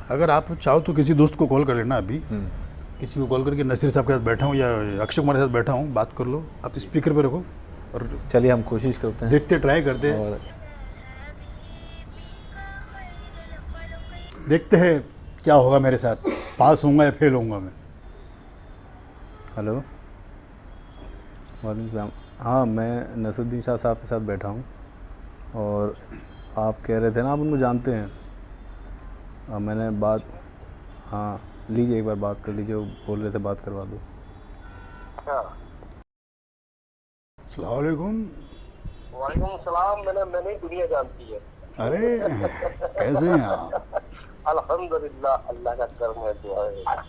अगर आप चाहो तो किसी दोस्त को कॉल कर लेना अभी, किसी को कॉल करके नसीर साहब के साथ बैठा हूँ या अक्षय कुमार के साथ बैठा हूँ, बात कर लो, आप स्पीकर पे रखो और चलिए हम कोशिश करते हैं, देखते ट्राई करते हैं, और देखते हैं क्या होगा मेरे साथ, पास होऊंगा या फेल होऊंगा मैं। हेलो, वालेकुम सलाम। हाँ, मैं नसरुद्दीन शाह साहब के साथ बैठा हूँ और आप कह रहे थे ना आप उनको जानते हैं। मैंने बात, हाँ लीजिए एक बार बात कर लीजिए, वो बोल रहे थे बात करवा दो। अस्सलाम वालेकुम। वालेकुम सलाम। मैंने दुनिया जानती है। अरे कैसे हैं आप? अल्हम्दुलिल्लाह, अल्लाह का करम है, दुआ है।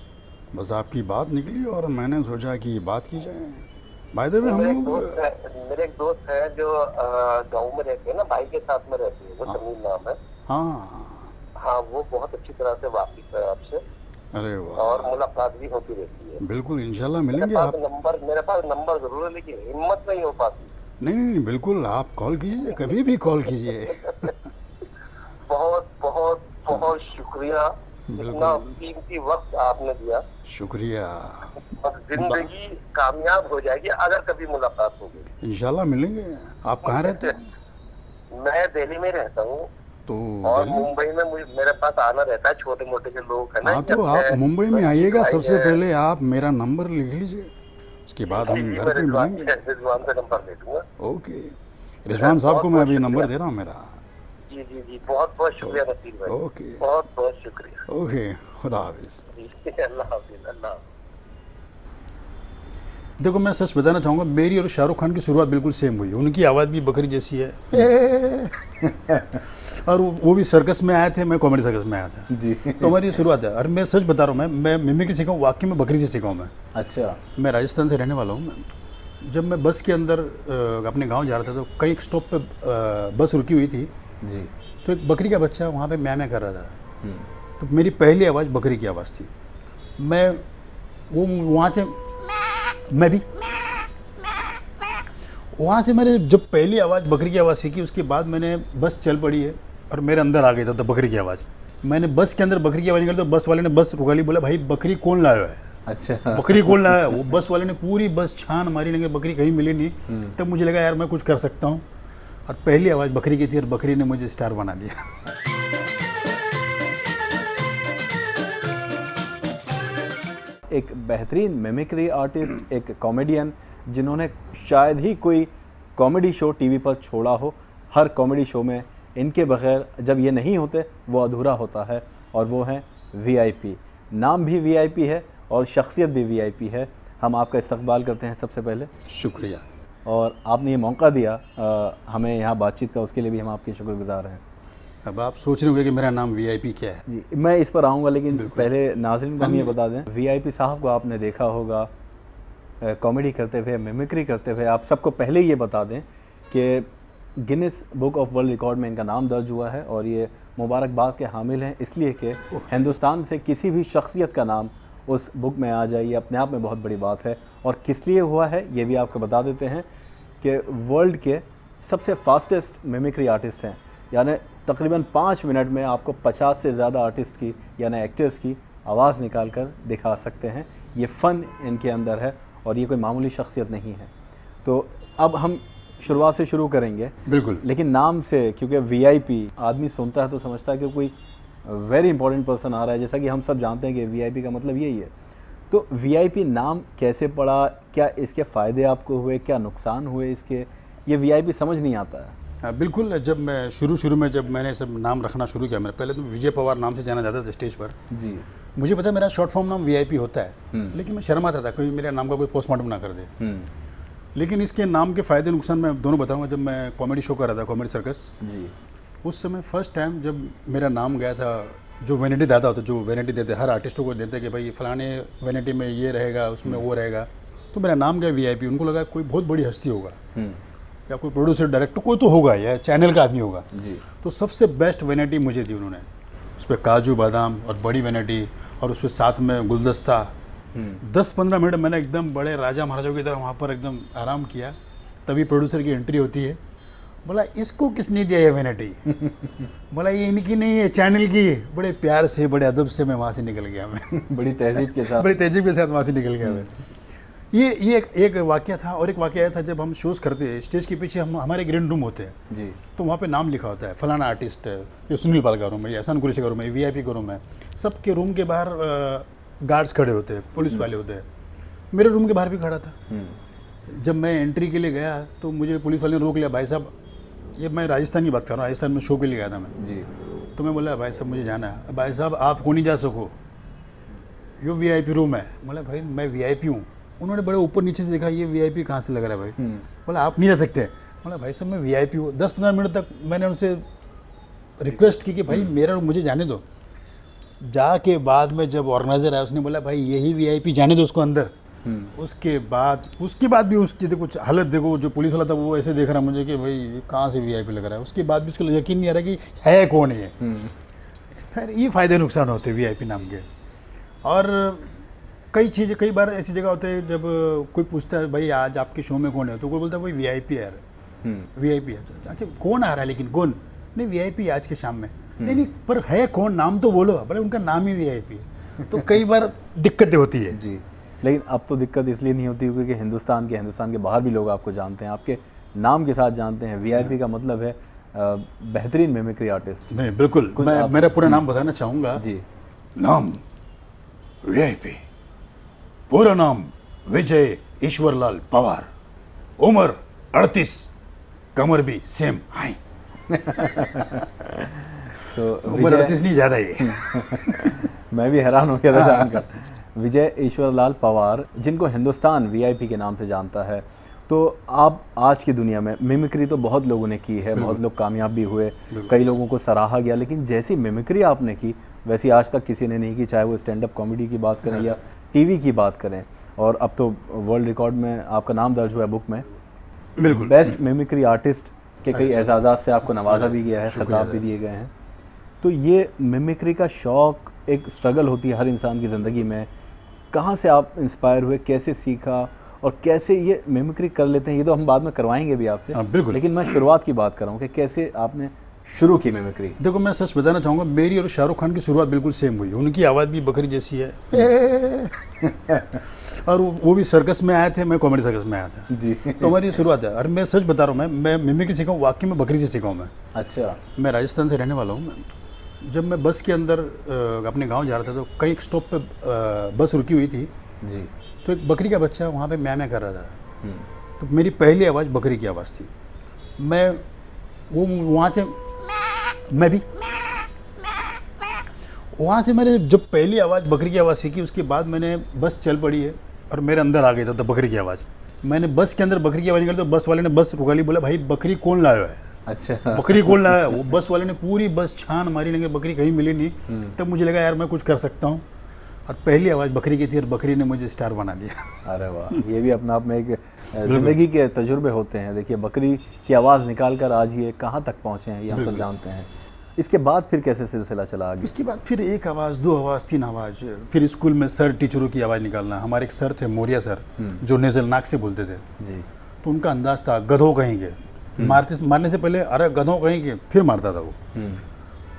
बस आपकी बात निकली और मैंने सोचा कि बात की जाए। बाय द वे हम लोग, मेरे एक दोस्त है जो गाँव में रहते हैं ना, भाई के साथ में रहते हैं, वो तमीम नाम है। हाँ हाँ, वो बहुत अच्छी तरह से वाकिफ है आपसे, अरे वाह, और मुलाकात भी होती रहती है। बिल्कुल इंशाल्लाह मिलेंगे आप। मेरे पास नंबर जरूर है, लेकिन हिम्मत नहीं हो पाती। नहीं, बिल्कुल आप कॉल कीजिए, कभी भी कॉल कीजिए। बहुत बहुत बहुत शुक्रिया, इतना कीमती वक्त आपने दिया। शुक्रिया। और जिंदगी कामयाब हो जाएगी अगर कभी मुलाकात होगी। इंशाल्लाह मिलेंगे। आप कहाँ रहते हैं? मैं दिल्ली में रहता हूँ, तो और मुंबई में मेरे पास आना रहता है, छोटे मोटे जो लोग हैं ना। हाँ, तो आप मुंबई में आइएगा, सबसे पहले आप मेरा नंबर लिख लीजिए, उसके बाद हम घर पे मिलेंगे। रिजवान से नंबर ले लूंगा। ओके, रिजवान साहब को मैं अभी नंबर दे रहा हूँ मेरा। जी जी जी, बहुत बहुत शुक्रिया नसीर भाई। ओके, बहुत बहुत शुक्रिया। ओके, खुदा हाफिज। अल्लाह हाफिज। अल्लाह। देखो, मैं सच बताना चाहूँगा, मेरी और शाहरुख खान की शुरुआत बिल्कुल सेम हुई। उनकी आवाज़ भी बकरी जैसी है। और वो भी सर्कस में आए थे, मैं कॉमेडी सर्कस में आया था जी। तो हमारी शुरुआत है। और मैं सच बता रहा हूँ, मैं मिमिक्री सीखा हूँ, वाकई में बकरी से सीखा हूँ मैं। अच्छा। मैं राजस्थान से रहने वाला हूँ। जब मैं बस के अंदर अपने गांव जा रहा था, तो कई स्टॉप पे बस रुकी हुई थी, जी। तो एक बकरी का बच्चा वहाँ पे म्यां म्यां कर रहा था। तो मेरी पहली आवाज़ बकरी की आवाज़ थी। मैं वो वहाँ से, मैं भी वहाँ से, मैंने जब पहली आवाज़ बकरी की आवाज़ सीखी, उसके बाद मैंने बस चल पड़ी है और मेरे अंदर आ गई था तो बकरी की आवाज़। मैंने बस के अंदर बकरी की आवाज़ निकाली तो बस वाले ने बस रुका ली, बोला भाई बकरी कौन लाया है? अच्छा। बकरी कौन लाया? वो बस वाले ने पूरी बस छान मारी, लेकिन बकरी कहीं मिली नहीं। तब मुझे लगा यार मैं कुछ कर सकता हूँ, और पहली आवाज़ बकरी की थी और बकरी ने मुझे स्टार बना दिया। एक बेहतरीन मिमिक्री आर्टिस्ट, एक कॉमेडियन, जिन्होंने शायद ही कोई कॉमेडी शो टीवी पर छोड़ा हो। हर कॉमेडी शो में इनके बगैर जब ये नहीं होते वो अधूरा होता है, और वो हैं वीआईपी। नाम भी वीआईपी है और शख्सियत भी वीआईपी है। हम आपका इस्तकबाल करते हैं सबसे पहले। शुक्रिया। और आपने ये मौका दिया हमें यहाँ बातचीत का, उसके लिए भी हम आपके शुक्रगुजार हैं। अब आप सोच रहे होंगे कि मेरा नाम वीआईपी क्या है। जी, मैं इस पर आऊँगा, लेकिन पहले नाज़रीन को हम ये बता दें, वीआईपी साहब को आपने देखा होगा कॉमेडी करते हुए, मिमिक्री करते हुए। आप सबको पहले ये बता दें कि Guinness book of world record में इनका नाम दर्ज हुआ है, और ये मुबारकबाद के हामिल हैं, इसलिए कि हिंदुस्तान से किसी भी शख्सियत का नाम उस बुक में आ जाए, ये अपने आप में बहुत बड़ी बात है। और किस लिए हुआ है ये भी आपको बता देते हैं कि वर्ल्ड के सबसे फास्टेस्ट मिमिक्री आर्टिस्ट हैं, यानी तकरीबन 5 मिनट में आपको 50 से ज़्यादा आर्टिस्ट की यानी एक्टर्स की आवाज़ निकाल कर दिखा सकते हैं। ये फ़न इनके अंदर है, और ये कोई मामूली शख्सियत नहीं है। तो अब हम शुरुआत से शुरू करेंगे। बिल्कुल। लेकिन नाम से, क्योंकि वीआईपी आदमी सुनता है तो समझता है कि कोई वेरी इंपॉर्टेंट पर्सन आ रहा है, जैसा कि हम सब जानते हैं कि वीआईपी का मतलब यही है। तो वीआईपी नाम कैसे पड़ा, क्या इसके फ़ायदे आपको हुए, क्या नुकसान हुए इसके, ये वीआईपी समझ नहीं आता है। बिल्कुल। जब मैं शुरू में जब मैंने सब नाम रखना शुरू किया, मैं पहले तो विजय पवार नाम से जाना जाता था स्टेज पर। जी। मुझे पता है मेरा शॉर्ट फॉर्म नाम वीआईपी होता है, लेकिन मैं शर्माता था कोई मेरे नाम का कोई पोस्टमार्टम ना कर दे। लेकिन इसके नाम के फ़ायदे नुकसान मैं दोनों बताऊंगा। जब मैं कॉमेडी शो कर रहा था, कॉमेडी सर्कस, जी, उस समय फर्स्ट टाइम जब मेरा नाम गया था, जो वैनिटी दाता होता, जो वैनिटी देते हर आर्टिस्टों को देते कि भाई फलाने वैनिटी में ये रहेगा, उसमें वो रहेगा, तो मेरा नाम गया वीआईपी। उनको लगा कोई बहुत बड़ी हस्ती होगा, या कोई प्रोड्यूसर डायरेक्टर कोई तो होगा, या चैनल का आदमी होगा। जी। तो सबसे बेस्ट वैनिटी मुझे दी उन्होंने। उस पर काजू बादाम और बड़ी वैनिटी, और उस पर साथ में गुलदस्ता। 10-15 मिनट मैंने एकदम बड़े राजा महाराजाओं की तरह वहाँ पर एकदम आराम किया। तभी प्रोड्यूसर की एंट्री होती है बोला इसको किसने दिया ये वैनिटी? बोला ये इनकी नहीं है, चैनल की है। बड़े प्यार से बड़े अदब से मैं वहाँ से निकल गया मैं बड़ी तहजीब के साथ। बड़ी तेजी के साथ वहाँ से निकल गया मैं। ये एक वाक्य था। और एक वाक्य आया था जब हम शोज़ करते हैं स्टेज के पीछे हम हमारे ग्रीन रूम होते हैं जी। तो वहाँ पे नाम लिखा होता है फलाना आर्टिस्ट है, ये सुनील पाल का रूम है, ये एहसान कुरैशी का रूम है, VIP का रूम है। सबके रूम के बाहर गार्ड्स खड़े होते हैं, पुलिस वाले होते हैं। मेरे रूम के बाहर भी खड़ा था। जब मैं एंट्री के लिए गया तो मुझे पुलिस वाले ने रोक लिया। भाई साहब, ये मैं राजस्थान की बात कर रहा हूँ, राजस्थान में शो के लिए गया था मैं जी। तो मैं बोला भाई साहब मुझे जाना है। भाई साहब आप को नहीं जा सको, यो VIP रूम है। बोला भाई मैं VIP हूँ। उन्होंने बड़े ऊपर नीचे से देखा, ये VIP कहाँ से लग रहा है भाई? बोला आप नहीं जा सकते। बोला भाई साहब मैं VIP हूँ। 10-15 मिनट तक मैंने उनसे रिक्वेस्ट की कि भाई मेरा मुझे जाने दो। जाके बाद में जब ऑर्गेनाइजर आया उसने बोला भाई यही VIP, जाने दो उसको अंदर। उसके बाद भी उसकी देखो हालत देखो, जो पुलिस वाला था वो ऐसे देख रहा मुझे कि भाई ये कहाँ से VIP लग रहा है। उसके बाद भी उसको यकीन नहीं आ रहा कि है कौन ये। खैर ये फ़ायदे नुकसान होते हैं VIP नाम के। और कई बार ऐसी जगह होते हैं जब कोई पूछता है भाई आज आपके शो में कौन है, तो कोई बोलता है भाई VIP है यार, VIP है। अच्छा कौन आ रहा है, लेकिन कौन? नहीं VIP आज के शाम में। नहीं पर है कौन, नाम तो बोलो। बोले उनका नाम ही VIP है। तो कई बार दिक्कतें होती है जी। लेकिन अब तो दिक्कत इसलिए नहीं होती क्योंकि हिंदुस्तान के बाहर भी लोग आपको जानते हैं, आपके नाम के साथ जानते हैं। VIP का मतलब है बेहतरीन मिमिक्री आर्टिस्ट। नहीं बिल्कुल, मैं मेरा पूरा नाम बताना चाहूँगा जी। नाम VIP, पूरा नाम विजय ईश्वरलाल पवार, उम्र 38, कमर भी सेम हाई। तो उम्र 38 नहीं ज़्यादा ही। मैं भी हैरान हो गया था जानकर। विजय ईश्वरलाल पवार, जिनको हिंदुस्तान VIP के नाम से जानता है। तो आप आज की दुनिया में मिमिक्री तो बहुत लोगों ने की है, बहुत लोग कामयाब भी हुए, कई लोगों को सराहा गया, लेकिन जैसी मिमिक्री आपने की वैसी आज तक किसी ने नहीं की, चाहे वो स्टैंड अप कॉमेडी की बात करें या TV की बात करें। और अब तो वर्ल्ड रिकॉर्ड में आपका नाम दर्ज हुआ है बुक में। बिल्कुल। बेस्ट मिमिक्री आर्टिस्ट के कई एजाज़ात से आपको नवाजा भी गया है, खिताब भी दिए गए हैं। तो ये मिमिक्री का शौक़ एक स्ट्रगल होती है हर इंसान की ज़िंदगी में। कहाँ से आप इंस्पायर हुए, कैसे सीखा और कैसे ये मिमिक्री कर लेते हैं, ये तो हम बाद में करवाएंगे भी आपसे। बिल्कुल। लेकिन मैं शुरुआत की बात कर रहा हूँ कि कैसे आपने शुरू की मिमिक्री। देखो मैं सच बताना चाहूँगा, मेरी और शाहरुख खान की शुरुआत बिल्कुल सेम हुई। उनकी आवाज़ भी बकरी जैसी है। और वो भी सर्कस में आए थे, मैं कॉमेडी सर्कस में आया था जी। तो हमारी शुरुआत है। और मैं सच बता रहा हूँ, मैं मिमिक्री सीखा हूँ वाकई में बकरी से सीखा हूँ मैं। अच्छा। मैं राजस्थान से रहने वाला हूँ। जब मैं बस के अंदर अपने गांव जा रहा था तो कई स्टॉप पे बस रुकी हुई थी जी। तो एक बकरी का बच्चा वहाँ पे म्यां म्यां कर रहा था। तो मेरी पहली आवाज़ बकरी की आवाज़ थी। मैं वो वहाँ से मैं भी वहाँ से मैंने जब पहली आवाज़ बकरी की आवाज़ सीखी, उसके बाद मैंने बस चल पड़ी है और मेरे अंदर आ गई था बकरी की आवाज़। मैंने बस के अंदर बकरी की आवाज़ निकाली तो बस वाले ने बस रुका ली, बोला भाई बकरी कौन लाया है? अच्छा। बकरी कौन लाया? वो बस वाले ने पूरी बस छान मारी, लेकिन बकरी कहीं मिली नहीं। तब मुझे लगा यार मैं कुछ कर सकता हूँ, और पहली आवाज़ बकरी की थी और बकरी ने मुझे स्टार बना दिया। अरे वाह, ये भी अपने आप में एक ज़िंदगी के तजुर्बे होते हैं। देखिए बकरी की आवाज़ निकाल कर आज ये कहाँ तक पहुँचे हैं ये हम सब जानते हैं। इसके बाद फिर कैसे सिलसिला चला आगे? इसके बाद फिर एक आवाज़, दो आवाज़, तीन आवाज़, फिर स्कूल में सर टीचरों की आवाज़ निकालना। हमारे एक सर थे मौर्या सर, जो नेजल नाक से बोलते थे जी। तो उनका अंदाज था गधों कहेंगे, मारने से पहले अरे गधों कहेंगे फिर मारता था वो।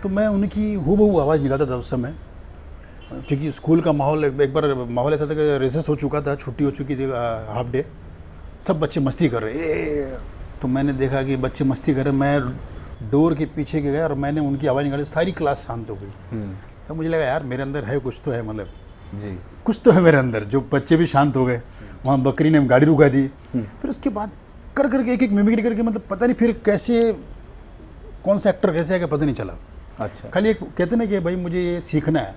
तो मैं उनकी हूबहू आवाज़ निकालता था उस समय, क्योंकि स्कूल का माहौल एक बार माहौल ऐसा था कि रेसेस हो चुका था, छुट्टी हो चुकी थी, हाफ डे, सब बच्चे मस्ती कर रहे। तो मैंने देखा कि बच्चे मस्ती कर रहे, मैं डोर के पीछे गया और मैंने उनकी आवाज़ निकाली, सारी क्लास शांत हो गई। तो मुझे लगा यार मेरे अंदर है कुछ तो है, मतलब जी कुछ तो है मेरे अंदर, जो बच्चे भी शांत हो गए। वहाँ बकरी ने गाड़ी रुका दी। फिर उसके बाद कर करके एक मिमिक्री करके, मतलब पता नहीं फिर कैसे कौन सा एक्टर कैसे आएगा पता नहीं चला। अच्छा। खाली एक कहते ना कि भाई मुझे ये सीखना है,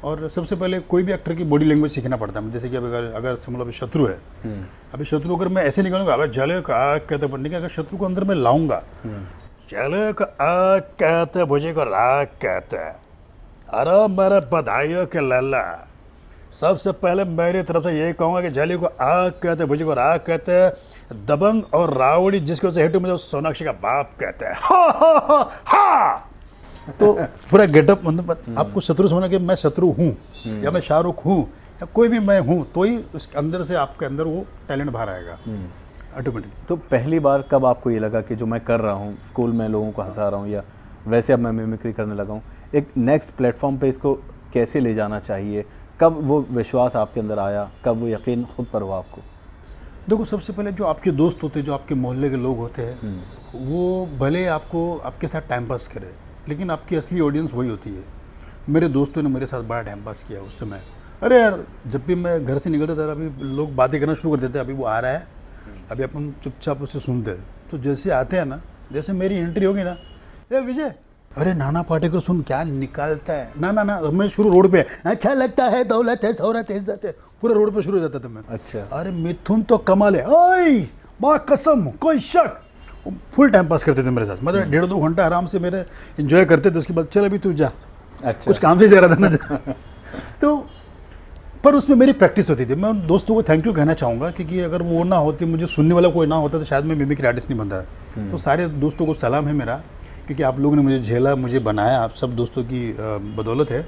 और सबसे पहले कोई भी एक्टर की बॉडी लैंग्वेज सीखना पड़ता है। जैसे कि अगर समझ लो अभी शत्रु है, अभी शत्रु अगर मैं ऐसे निकालूंगा अगर जले का कहते पढ़ने के, अगर शत्रु को अंदर मैं लाऊंगा, चले का कहते भुजे को राग कहते, अरे मेरे बधाइयों के लल्ला, सबसे पहले मेरी तरफ से यही कहूँगा कि जली को आग कहते, भुजी को राग कहते, दबंग और रावड़ी जिसको से हेटू मुझे सोनाक्षी का बाप कहते हैं। हा हा हा हा। तो पूरा गेटअप, मतलब आपको शत्रु समझना कि मैं शत्रु हूँ या मैं शाहरुख हूँ या कोई भी मैं हूँ, तो ही उस अंदर से आपके अंदर वो टैलेंट बाहर आएगा। ऑटोमेटिक। तो पहली बार कब आपको ये लगा कि जो मैं कर रहा हूँ, स्कूल में लोगों को हंसा रहा हूँ या वैसे अब मैं मिमिक्री करने लगा हूँ, एक नेक्स्ट प्लेटफॉर्म पे इसको कैसे ले जाना चाहिए? कब वो विश्वास आपके अंदर आया, कब वो यकीन खुद पर हुआ आपको? देखो, सबसे पहले जो आपके दोस्त होते हैं, जो आपके मोहल्ले के लोग होते हैं, वो भले आपको आपके साथ टाइम पास करे, लेकिन आपकी असली ऑडियंस वही होती है। मेरे दोस्तों ने मेरे साथ बड़ा टाइम पास किया उस समय। अरे यार, जब भी मैं घर से निकलता था, अभी लोग बातें करना शुरू कर देते हैं, अभी वो आ रहा है, अभी अपन चुपचाप उसे सुनते हैं। तो जैसे आते हैं ना, जैसे मेरी एंट्री होगी ना, ए विजय, अरे नाना पाटेकर सुन क्या निकालता है, ना ना ना, मैं शुरू रोड पे, अच्छा लगता है, दौलत है, शौहरत है, इज्जत है, पूरे रोड पे शुरू हो जाता था मैं। अच्छा। अरे मिथुन तो कमाल है, ओए माँ कसम, कोई शक। फुल टाइम पास करते थे मेरे साथ, मतलब 1.5-2 घंटा आराम से मेरे एंजॉय करते थे। उसके बाद चल अभी तू जा, अच्छा। कुछ काम से जा रहा था ना तो पर उसमें मेरी प्रैक्टिस होती थी। मैं उन दोस्तों को थैंक यू कहना चाहूँगा, क्योंकि अगर वो ना होती, मुझे सुनने वाला कोई ना होता, तो शायद मैं मिमिक्री आर्टिस्ट नहीं बनता है। तो सारे दोस्तों को सलाम है मेरा, क्योंकि आप लोगों ने मुझे झेला, मुझे बनाया, आप सब दोस्तों की बदौलत है।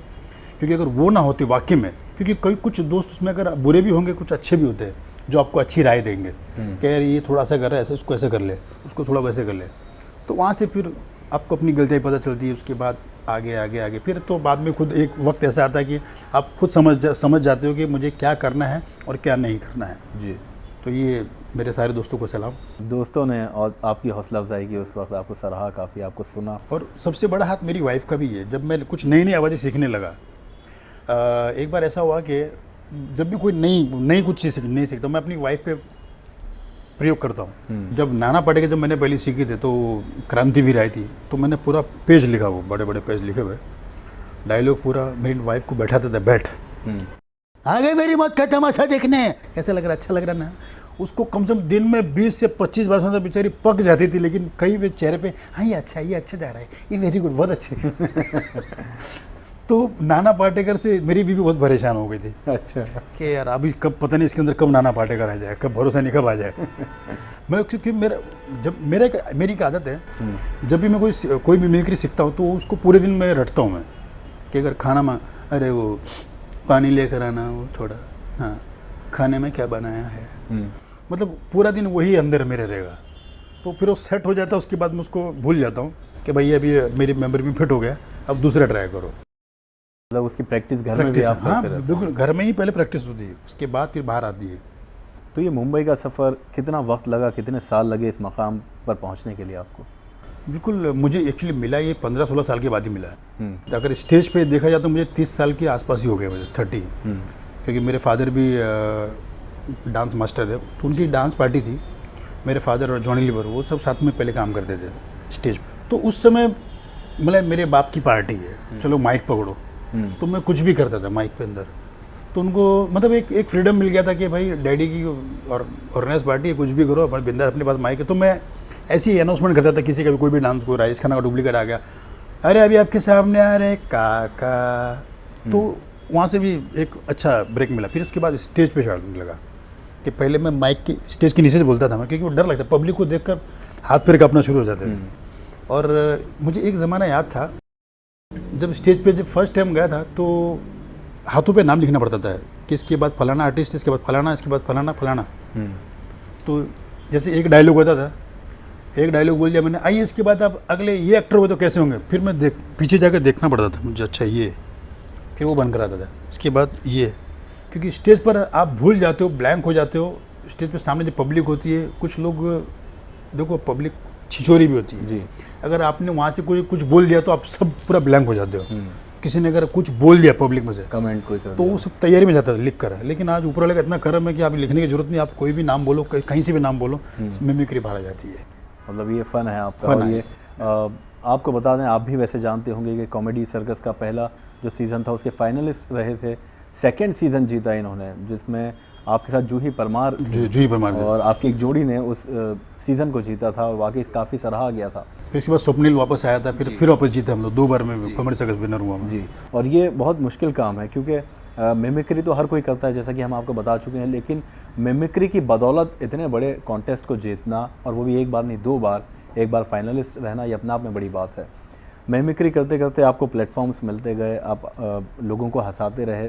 क्योंकि अगर वो ना होती वाकई में, क्योंकि कई कुछ दोस्त उसमें अगर बुरे भी होंगे, कुछ अच्छे भी होते हैं जो आपको अच्छी राय देंगे कि यार ये थोड़ा सा कर रहा है, ऐसे उसको ऐसे कर ले, उसको थोड़ा वैसे कर ले। तो वहाँ से फिर आपको अपनी गलतियाँ पता चलती है। उसके बाद आगे आगे आगे फिर तो बाद में खुद एक वक्त ऐसा आता है कि आप खुद समझ जाते हो कि मुझे क्या करना है और क्या नहीं करना है। जी। तो ये मेरे सारे दोस्तों को सलाम। दोस्तों ने और आपकी हौसला अफजाई की, उस वक्त आपको सराहा, काफ़ी आपको सुना। और सबसे बड़ा हाथ मेरी वाइफ का भी है। जब मैं कुछ नई नई आवाज़ें सीखने लगा, एक बार ऐसा हुआ कि जब भी कोई नई कुछ चीज़ नहीं सीखता, मैं अपनी वाइफ पे प्रयोग करता हूँ। जब नाना पाटेकर जब मैंने पहले सीखी थी, तो क्रांतिवीर आई थी, तो मैंने पूरा पेज लिखा, वो बड़े बड़े पेज लिखे हुए, डायलॉग पूरा मेरी वाइफ को बैठाता था, बैठ आ गई मेरी मौत का तमाशा देखने, कैसा लग रहा, अच्छा लग रहा ना। उसको कम से कम दिन में 20 से 25 बार सुनता, बेचारी पक जाती थी, लेकिन कई भी चेहरे पे, हाँ ये अच्छा जा रहा है, ये वेरी गुड, बहुत अच्छे तो नाना पाटेकर से मेरी बीवी बहुत परेशान हो गई थी। अच्छा। कि यार अभी कब, पता नहीं इसके अंदर कब नाना पाटेकर आ जाए, कब भरोसा नहीं कब आ जाए मैं, क्योंकि मेरी एक आदत है, जब भी मैं कोई भी मिमिक्री सीखता हूँ, तो उसको पूरे दिन में रटता हूँ मैं, कि अगर खाना में, अरे वो पानी लेकर आना, वो थोड़ा, हाँ खाने में क्या बनाया है, मतलब पूरा दिन वही अंदर मेरे रहेगा। तो फिर वो सेट हो जाता है। उसके बाद मैं उसको भूल जाता हूँ कि भाई अभी मेरी मेमोरी में फिट हो गया, अब दूसरा ट्राई करो। मतलब उसकी प्रैक्टिस घर में भी आप हाँ करते रहते हैं? बिल्कुल, घर में ही पहले प्रैक्टिस होती है, उसके बाद फिर बाहर आती है। तो ये मुंबई का सफ़र कितना वक्त लगा, कितने साल लगे इस मकाम पर पहुंचने के लिए आपको? बिल्कुल, मुझे एक्चुअली मिला ये 15-16 साल के बाद ही मिला है। अगर स्टेज पे देखा जाए तो मुझे 30 साल के आसपास ही हो गए, मुझे 30, क्योंकि मेरे फादर भी डांस मास्टर है, तो उनकी डांस पार्टी थी। मेरे फादर और जॉनी लीवर, वो सब साथ में पहले काम करते थे स्टेज पर। तो उस समय मतलब मेरे बाप की पार्टी है, चलो माइक पकड़ो, तो मैं कुछ भी करता था माइक पे अंदर। तो उनको मतलब एक फ्रीडम मिल गया था कि भाई डैडी की और ऑर्गेनाइज पार्टी है, कुछ भी करो, अपने बिंदास, अपने पास माइक है। तो मैं ऐसे ही अनाउंसमेंट करता था, किसी का भी कोई भी डांस, को राजेश खन्ना का डुप्लीकेट आ गया, अरे अभी आपके सामने आ रहे काका। तो वहाँ से भी एक अच्छा ब्रेक मिला। फिर उसके बाद स्टेज पे चढ़ने लगा, कि पहले मैं माइक की स्टेज के नीचे से बोलता था मैं, क्योंकि वो डर लगता, पब्लिक को देखकर हाथ पैर कांपना शुरू हो जाते थे। और मुझे एक ज़माना याद था, जब स्टेज पे जब फर्स्ट टाइम गया था, तो हाथों पे नाम लिखना पड़ता था कि इसके बाद फलाना आर्टिस्ट, इसके बाद फलाना, इसके बाद फलाना फलाना। तो जैसे एक डायलॉग होता था, एक डायलॉग बोल दिया मैंने, आइए इसके बाद आप अगले ये एक्टर हुए तो कैसे होंगे, फिर मैं पीछे जाकर देखना पड़ता था मुझे, अच्छा ये, फिर वो बन कर आता था, इसके बाद ये। क्योंकि स्टेज पर आप भूल जाते हो, ब्लैंक हो जाते हो। स्टेज पे सामने जो पब्लिक होती है, कुछ लोग, देखो पब्लिक छिछोरी भी होती है जी। अगर आपने वहाँ से कुछ बोल दिया तो आप सब पूरा ब्लैंक हो जाते हो। किसी ने अगर कुछ बोल दिया पब्लिक में से, कमेंट कोई कर तो वो सब तैयारी में जाता था लिख कर। लेकिन आज ऊपर वाले का इतना करम है कि आप लिखने की जरूरत नहीं, आप कोई भी नाम बोलो, कहीं से भी नाम बोलो, मिमिक्री बाहर आ जाती है। मतलब ये फ़न है आपका। और ये आपको बता दें, आप भी वैसे जानते होंगे कि कॉमेडी सर्कस का पहला जो सीज़न था उसके फाइनलिस्ट रहे थे। सेकंड सीज़न जीता इन्होंने, जिसमें आपके साथ जूही परमार जूही परमार और आपकी एक जोड़ी ने उस सीज़न को जीता था, और वाकई काफ़ी सराहा गया था। फिर इसके बाद स्वप्निल वापस आया था, फिर वापस जीते हम लोग, 2 बार में कॉमेडी सर्कस विनर हुआ मैं। जी। और ये बहुत मुश्किल काम है, क्योंकि मिमिक्री तो हर कोई करता है, जैसा कि हम आपको बता चुके हैं, लेकिन मिमिक्री की बदौलत इतने बड़े कॉन्टेस्ट को जीतना, और वो भी एक बार नहीं 2 बार, एक बार फाइनलिस्ट रहना, ये अपने आप में बड़ी बात है। मिमिक्री करते करते आपको प्लेटफॉर्म्स मिलते गए, आप लोगों को हंसाते रहे।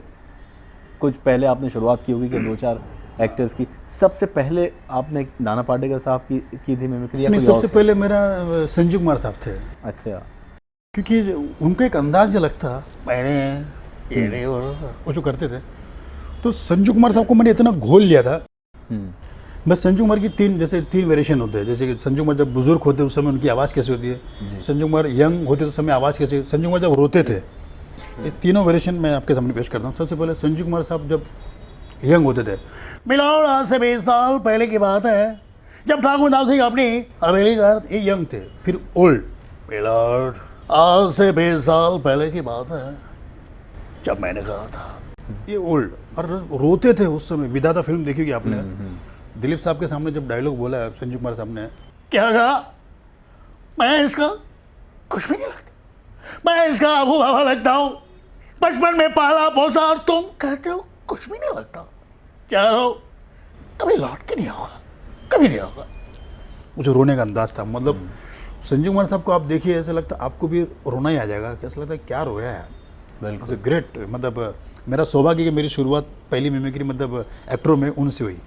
कुछ पहले आपने शुरुआत की होगी कि 2-4 एक्टर्स की, सबसे पहले आपने नाना पाटेकर साहब की थी मिमिक्री या नहीं, कोई और सबसे थे? पहले मेरा संजीव कुमार साहब थे, अच्छा। क्योंकि उनका एक अंदाज जो लगता मैंने ये और वो जो करते थे, तो संजीव कुमार साहब को मैंने इतना घोल लिया था। हम्म, बस संजीव कुमार की तीन वेरिएशन होते हैं, जैसे कि संजीव कुमार जब बुजुर्ग होते हैं उस समय उनकी आवाज़ कैसी होती है, संजीव कुमार यंग होते तो उस समय आवाज़ कैसी, संजीव कुमार जब रोते थे, ये तीनों वेरिएशन मैं आपके सामने पेश करता हूँ। सबसे पहले संजीव कुमार साहब जब यंग होते थे, मिलाओ आज से 20 साल पहले की बात है जब ठाकुर दास सिंह अपनी हवेली का, ये यंग थे। फिर ओल्ड, मिलाओ आज से 20 साल पहले की बात है जब मैंने कहा था, ये ओल्ड। और रोते थे उस समय। विधाता फिल्म देखी होगी आपने, दिलीप साहब के सामने जब डायलॉग बोला है संजीव कुमार साहब ने, क्या कहा, मैं इसका कुछ भी नहीं लगता, मैं इसका आबू हवा लगता हूँ, बचपन में पाला पोसा और तुम कहते हो कुछ भी नहीं लगता, चलो कभी लौट के नहीं होगा, कभी नहीं होगा। मुझे रोने का अंदाज था, मतलब संजीव कुमार साहब को आप देखिए ऐसा लगता आपको भी रोना ही आ जाएगा, कैसा लगता है क्या रोया है। बिल्कुल। ग्रेट, मतलब मेरा सौभाग्य कि मेरी शुरुआत पहली मिमिक्री मतलब एक्टरों में उनसे हुई।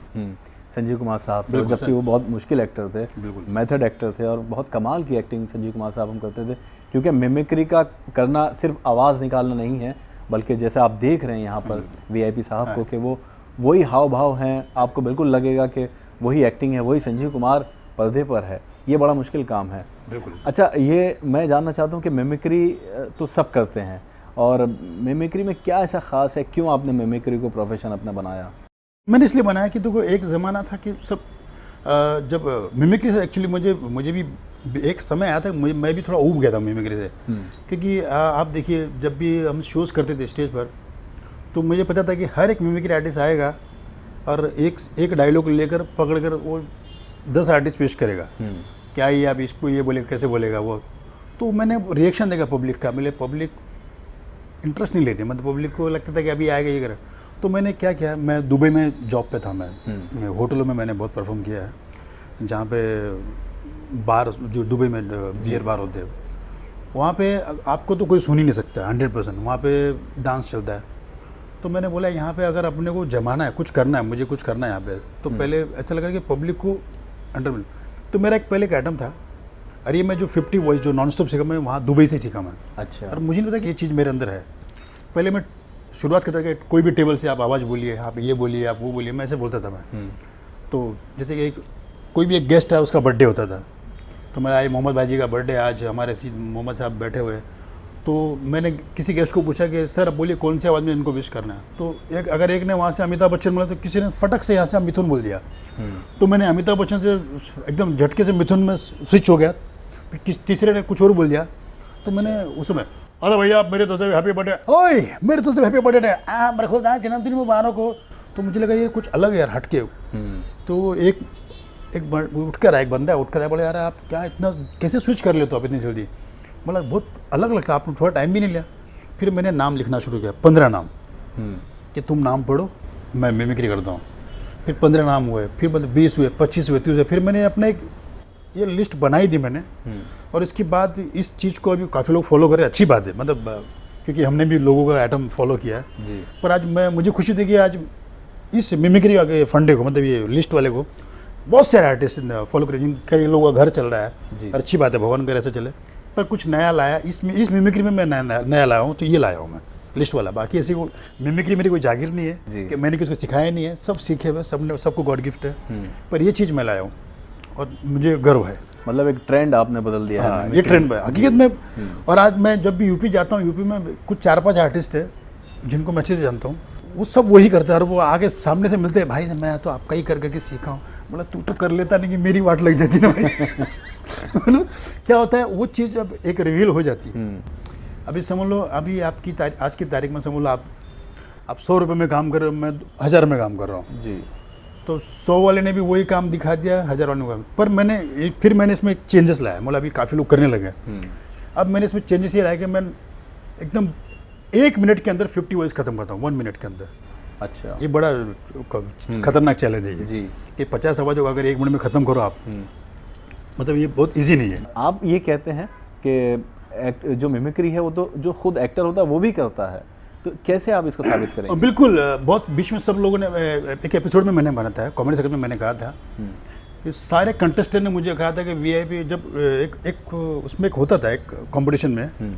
संजीव कुमार साहब थे, बिल्कुल जबकि वो बहुत मुश्किल एक्टर थे, बिल्कुल। मेथड एक्टर थे, और बहुत कमाल की एक्टिंग संजीव कुमार साहब हम करते थे। क्योंकि मिमिक्री का करना सिर्फ आवाज़ निकालना नहीं है, बल्कि जैसे आप देख रहे हैं यहाँ पर वीआईपी साहब को, कि वो वही हाव भाव हैं, आपको बिल्कुल लगेगा कि वही एक्टिंग है, वही संजीव कुमार पर्दे पर है। ये बड़ा मुश्किल काम है। बिल्कुल। अच्छा, ये मैं जानना चाहता हूँ कि मिमिक्री तो सब करते हैं, और मिमिक्री में क्या ऐसा ख़ास है, क्यों आपने मिमिक्री को प्रोफेशन अपना बनाया? मैंने इसलिए बनाया कि देखो एक ज़माना था कि सब जब मिमिक्री से एक्चुअली मुझे भी एक समय आया था, मैं भी थोड़ा ऊब गया था मिमिक्री से। क्योंकि आप देखिए जब भी हम शोज़ करते थे स्टेज पर, तो मुझे पता था कि हर एक मिमिक्री आर्टिस्ट आएगा और एक डायलॉग लेकर पकड़ कर वो 10 आर्टिस्ट पेश करेगा। क्या ये आप इसको ये बोले कैसे बोलेगा वो। तो मैंने रिएक्शन देखा पब्लिक का, मेरे पब्लिक इंटरेस्ट नहीं लेती, मतलब पब्लिक को लगता था कि अभी आएगा ये कर। तो मैंने क्या किया, मैं दुबई में जॉब पे था, मैं होटलों में मैंने बहुत परफॉर्म किया है, जहाँ पे बार जो दुबई में बियर बार होते हैं, वहाँ पे आपको तो कोई सुन ही नहीं सकता 100%, वहाँ पे डांस चलता है। तो मैंने बोला यहाँ पे अगर अपने को जमाना है, कुछ करना है, मुझे कुछ करना है यहाँ पे, तो पहले ऐसा लगा कि पब्लिक को अंडर मिल। तो मेरा एक पहले एक आइटम था, अरे ये मैं जो 50 वॉइस जो नॉन स्टॉप सीखा, मैं वहाँ दुबई से सीखा मैं। अच्छा। और मुझे नहीं पता कि ये चीज़ मेरे अंदर है। पहले मैं शुरुआत करता कि कोई भी टेबल से आप आवाज़ बोलिए, आप ये बोलिए, आप वो बोलिए, मैं ऐसे बोलता था मैं। तो जैसे कि कोई भी एक गेस्ट है, उसका बर्थडे होता था, तो मेरा मोहम्मद भाई जी का बर्थडे आज, हमारे मोहम्मद साहब बैठे हुए, तो मैंने किसी गेस्ट को पूछा कि सर अब बोलिए कौन से आवाज़ में इनको विश करना है। तो अगर एक ने वहाँ से अमिताभ बच्चन बोला, तो किसी ने फटक से यहाँ से मिथुन बोल दिया। तो मैंने अमिताभ बच्चन से एकदम झटके से मिथुन में स्विच हो गया। फिर तीसरे ने कुछ और बोल दिया, तो मैंने उस समय, अरे भैया मेरे तो से हैप्पी बर्थडे, ओए मेरे तो से हैप्पी बर्थडे है, मेरे को जन्मदिन मुबारक हो। तो मुझे लगा ये कुछ अलग है यार, हटके। तो एक उठ कर आया, एक बंदा उठ कर आया, बोले यार आप क्या इतना कैसे स्विच कर लेते हो आप इतनी जल्दी, मतलब बहुत अलग लगता, आपने थोड़ा टाइम भी नहीं लिया। फिर मैंने नाम लिखना शुरू किया, 15 नाम, कि तुम नाम पढ़ो मैं मिमिक्री करता हूँ। फिर 15 नाम हुए, फिर 20 हुए, 25 हुए, 30 हुए। फिर मैंने अपने एक ये लिस्ट बनाई थी मैंने। और इसके बाद इस चीज़ को अभी काफ़ी लोग फॉलो कर रहे हैं, अच्छी बात है, मतलब क्योंकि हमने भी लोगों का आइटम फॉलो किया है जी। पर आज मुझे खुशी थी कि आज इस मिमिक्री के फंडे को, मतलब ये लिस्ट वाले को बहुत सारे आर्टिस्ट फॉलो करें, कई लोगों का घर चल रहा है, अच्छी बात है, भगवान करे ऐसे चले। पर कुछ नया लाया इस मिमिक्री में, मैं नया लाया हूँ, तो ये लाया हूँ मैं लिस्ट वाला। बाकी ऐसी कोई मिमिक्री मेरी कोई जागीर नहीं है कि मैंने किसी को सिखाया नहीं है, सब सीखे हुए, सबको गॉड गिफ्ट है। पर ये चीज़ मैं लाया हूँ और मुझे गर्व है। मतलब एक ट्रेंड आपने बदल दिया हाँ, है। ये ट्रेंड है हकीकत में। और आज मैं जब भी यूपी जाता हूँ, यूपी में कुछ 4-5 आर्टिस्ट है जिनको मैं अच्छे से जानता हूँ, वो सब वही करते हैं। और वो आगे सामने से मिलते हैं, भाई मैं तो आपका ही कर करके सीखा हूँ। बोला तू तो कर लेता नहीं कि मेरी वाट लग जाती ना भाई। मतलब क्या होता है वो चीज़ अब एक रिवील हो जाती है। अभी समझ लो, अभी आपकी आज की तारीख में समझ लो आप 100 रुपये में काम कर रहे हो, मैं 1000 में काम कर रहा हूँ जी। तो 100 वाले ने भी वही काम दिखा दिया, 1000 वाले ने काम। पर मैंने इसमें चेंजेस लाया, मतलब अभी काफ़ी लोग करने लगे। अब मैंने इसमें चेंजेस ये लाया कि मैं एकदम 1 मिनट के अंदर 50 वॉइस खत्म करता हूँ, 1 मिनट के अंदर। अच्छा। ये बड़ा खतरनाक चैलेंज है ये जी। कि 50 आवाज़ों को अगर 1 मिनट में ख़त्म करो आप, मतलब ये बहुत ईजी नहीं है। आप ये कहते हैं कि जो मिमिक्री है वो तो जो खुद एक्टर होता है वो भी करता है, तो कैसे आप इसको साबित करेंगे? बिल्कुल बहुत बीच में सब लोगों ने एक एपिसोड में मैंने बना था, कॉमेडी सर्कल में मैंने कहा था कि सारे कंटेस्टेंट ने मुझे कहा था कि वीआईपी जब एक उसमें एक होता था एक कंपटीशन में,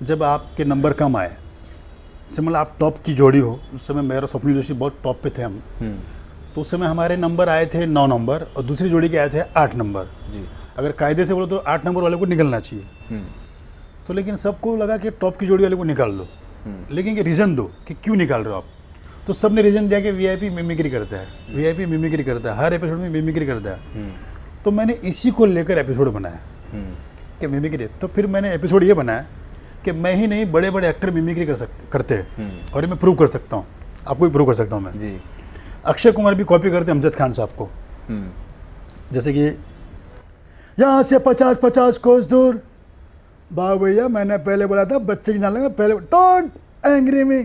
जब आपके नंबर कम आए, जैसे मतलब आप टॉप की जोड़ी हो, उस समय मेरा स्वप्निल जोशी बहुत टॉप पे थे हम, तो उस समय हमारे नंबर आए थे 9 नंबर और दूसरी जोड़ी के आए थे 8 नंबर। जी। अगर कायदे से बोलो तो 8 नंबर वाले को निकलना चाहिए, तो लेकिन सबको लगा कि टॉप की जोड़ी वाले को निकाल दो, लेकिन ये रीज़न दो कि क्यों निकाल रहे हो आप। तो सबने रीज़न दिया कि वीआईपी मिमिक्री करता है, वीआईपी मिमिक्री करता है, हर एपिसोड में मिमिक्री करता है। तो मैंने इसी को लेकर एपिसोड बनाया कि मिमिक्री। तो फिर मैंने एपिसोड ये बनाया कि मैं ही नहीं, बड़े बड़े एक्टर मिमिक्री करते हैं और ये मैं प्रूव कर सकता हूँ, आपको भी प्रूव कर सकता हूँ मैं। जी। अक्षय कुमार भी कॉपी करते हैं अमजद खान साहब को, जैसे कि यहाँ से 50-50 कोस दूर, बाबू भैया मैंने पहले बोला था बच्चे की जान लेंगे, पहले डोंट एंग्री मी।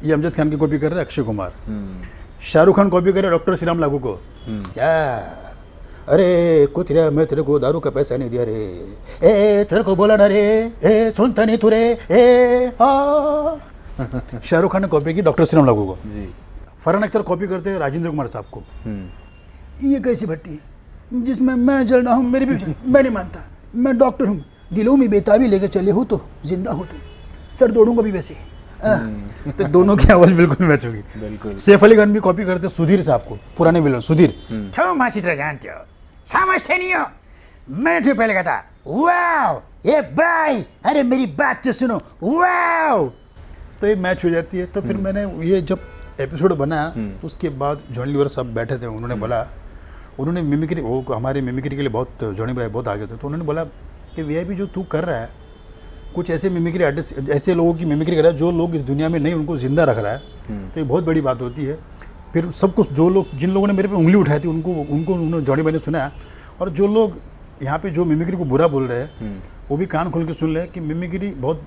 ये अमजद खान की कॉपी कर रहे हैं अक्षय कुमार। शाहरुख खान कॉपी कर रहे हैं डॉक्टर श्री राम लागू को। क्या अरे कुतिया मैं तेरे को दारू का पैसा नहीं दिया रे, ए तेरे को बोला ना रे, ए सुनता नहीं तू रे, ए हाँ। शाहरुख खान ने कॉपी की डॉक्टर श्री राम लागू को। जी। फरहान अख्तर कॉपी करते हैं राजेंद्र कुमार साहब को। ये कैसी भट्टी है जिसमें मैं जल रहा हूँ, मेरी भी मैं नहीं मानता, मैं डॉक्टर हूँ, दिलों में बेताबी लेकर चले हो तो जिंदा हो तुम, सर दौड़ूंगा भी वैसे ही। तो दोनों की आवाज बिल्कुल मैच होगी। बिल्कुल। सैफ अली खान भी कॉपी करते हैं सुधीर साहब को, पुराने विलन सुधीर। छो मासी तरह जानते हो, समझते नहीं हो, मैंने तो पहले कहा था वाओ ये भाई, अरे मेरी बात तो सुनो वाओ। तो ये मैच हो जाती है। तो फिर मैंने ये जब एपिसोड बनाया तो उसके बाद जॉनी लीवर साहब बैठे थे, उन्होंने बोला, उन्होंने मिमिक्री, वो हमारे मिमिक्री के लिए बहुत, जॉनी भाई बहुत आगे थे, तो उन्होंने बोला कि वीआईपी जो तू कर रहा है, कुछ ऐसे मिमिक्री आर्टिस्ट, ऐसे लोगों की मिमिक्री कर रहा है जो लोग इस दुनिया में नहीं, उनको जिंदा रख रहा है। तो ये बहुत बड़ी बात होती है। फिर सब कुछ जो लोग, जिन लोगों ने मेरे पे उंगली उठाई थी उनको जॉनी भाई ने सुना, और जो लोग यहाँ पे जो मिमिक्री को बुरा बोल रहे हैं वो भी कान खोल के सुन ले कि मिमिक्री बहुत